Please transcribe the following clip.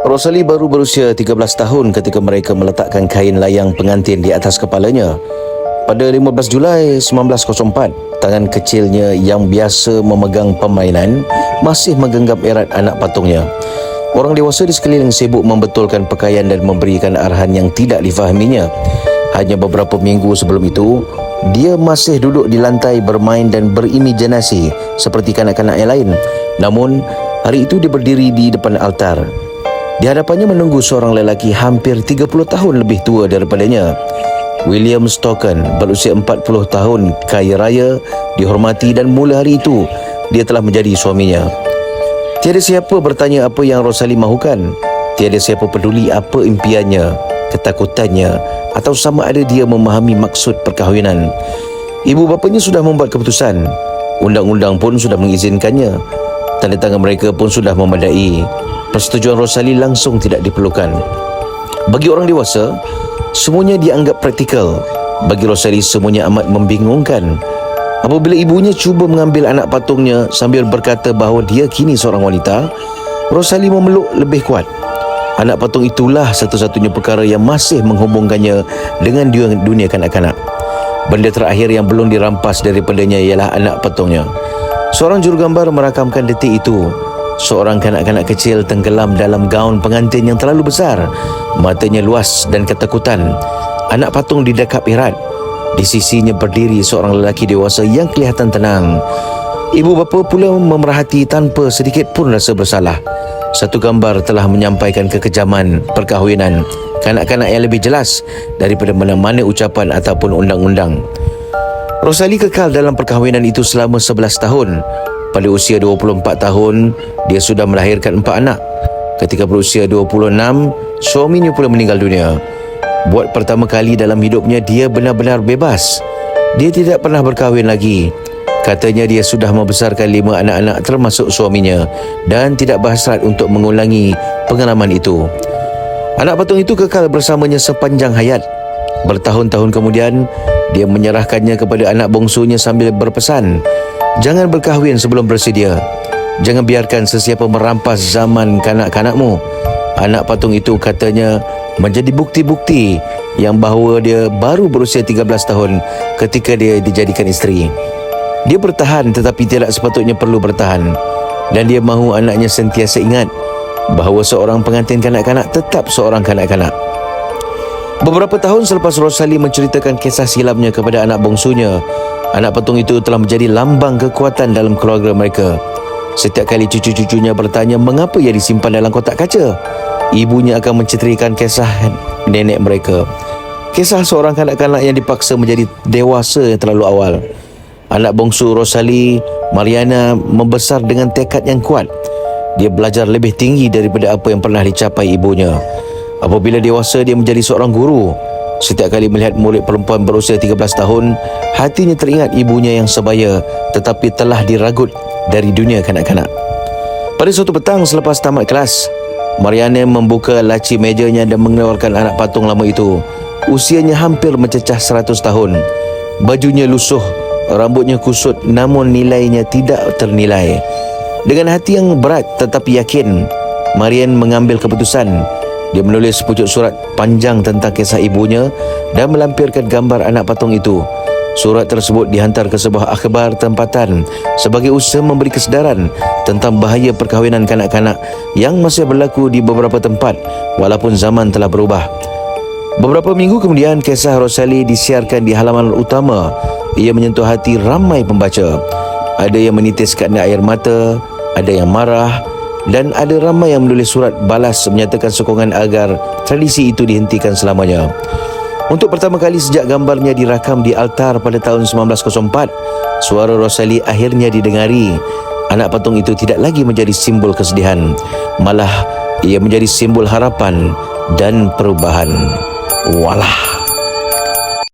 Rosalie baru berusia 13 tahun ketika mereka meletakkan kain layang pengantin di atas kepalanya. Pada 15 Julai 1904, tangan kecilnya yang biasa memegang permainan masih menggenggam erat anak patungnya. Orang dewasa di sekeliling sibuk membetulkan pakaian dan memberikan arahan yang tidak difahaminya. Hanya beberapa minggu sebelum itu, dia masih duduk di lantai bermain dan berimajinasi seperti kanak-kanak yang lain. Namun, hari itu dia berdiri di depan altar. Di hadapannya menunggu seorang lelaki hampir 30 tahun lebih tua daripadanya. William Stocken berusia 40 tahun, kaya raya, dihormati, dan mula hari itu dia telah menjadi suaminya. Tiada siapa bertanya apa yang Rosalie mahukan. Tiada siapa peduli apa impiannya, ketakutannya, atau sama ada dia memahami maksud perkahwinan. Ibu bapanya sudah membuat keputusan. Undang-undang pun sudah mengizinkannya. Tanda tangan mereka pun sudah memadai. Persetujuan Rosalie langsung tidak diperlukan. Bagi orang dewasa, semuanya dianggap praktikal. Bagi Rosalie, semuanya amat membingungkan. Apabila ibunya cuba mengambil anak patungnya sambil berkata bahawa dia kini seorang wanita, Rosalie memeluk lebih kuat. Anak patung itulah satu-satunya perkara yang masih menghubungkannya dengan dunia kanak-kanak. Benda terakhir yang belum dirampas daripadanya ialah anak patungnya. Seorang jurugambar merakamkan detik itu. Seorang kanak-kanak kecil tenggelam dalam gaun pengantin yang terlalu besar. Matanya luas dan ketakutan. Anak patung didekap erat. Di sisinya berdiri seorang lelaki dewasa yang kelihatan tenang. Ibu bapa pula memerhati tanpa sedikit pun rasa bersalah. Satu gambar telah menyampaikan kekejaman perkahwinan kanak-kanak yang lebih jelas daripada mana-mana ucapan ataupun undang-undang. Rosalie kekal dalam perkahwinan itu selama 11 tahun. Pada usia 24 tahun, dia sudah melahirkan 4 anak. Ketika berusia 26, suaminya pula meninggal dunia. Buat pertama kali dalam hidupnya, dia benar-benar bebas. Dia tidak pernah berkahwin lagi. Katanya dia sudah membesarkan 5 anak-anak termasuk suaminya dan tidak berhasrat untuk mengulangi pengalaman itu. Anak patung itu kekal bersamanya sepanjang hayat. Bertahun-tahun kemudian, dia menyerahkannya kepada anak bongsunya sambil berpesan, "Jangan berkahwin sebelum bersedia. Jangan biarkan sesiapa merampas zaman kanak-kanakmu." Anak patung itu katanya menjadi bukti-bukti yang bahawa dia baru berusia 13 tahun ketika dia dijadikan isteri. Dia bertahan tetapi tidak sepatutnya perlu bertahan. Dan dia mahu anaknya sentiasa ingat bahawa seorang pengantin kanak-kanak tetap seorang kanak-kanak. Beberapa tahun selepas Rosalie menceritakan kisah silamnya kepada anak bongsunya, anak patung itu telah menjadi lambang kekuatan dalam keluarga mereka. Setiap kali cucu-cucunya bertanya mengapa ia disimpan dalam kotak kaca, ibunya akan menceritakan kisah nenek mereka. Kisah seorang kanak-kanak yang dipaksa menjadi dewasa yang terlalu awal. Anak bongsu Rosalie, Mariana, membesar dengan tekad yang kuat. Dia belajar lebih tinggi daripada apa yang pernah dicapai ibunya. Apabila dewasa, dia menjadi seorang guru. Setiap kali melihat murid perempuan berusia 13 tahun, hatinya teringat ibunya yang sebaya tetapi telah diragut dari dunia kanak-kanak. Pada suatu petang selepas tamat kelas, Mariana membuka laci mejanya dan mengeluarkan anak patung lama itu. Usianya hampir mencecah 100 tahun. Bajunya lusuh, rambutnya kusut, namun nilainya tidak ternilai. Dengan hati yang berat tetapi yakin, Marian mengambil keputusan. Dia menulis pucuk surat panjang tentang kisah ibunya dan melampirkan gambar anak patung itu. Surat tersebut dihantar ke sebuah akhbar tempatan sebagai usaha memberi kesedaran tentang bahaya perkahwinan kanak-kanak yang masih berlaku di beberapa tempat walaupun zaman telah berubah. Beberapa minggu kemudian, kisah Rosalie disiarkan di halaman utama. Ia menyentuh hati ramai pembaca. Ada yang menitiskan air mata, ada yang marah, dan ada ramai yang menulis surat balas menyatakan sokongan agar tradisi itu dihentikan selamanya. Untuk pertama kali sejak gambarnya dirakam di altar pada tahun 1904, suara Rosalie akhirnya didengari. Anak patung itu tidak lagi menjadi simbol kesedihan, malah ia menjadi simbol harapan dan perubahan. Walah.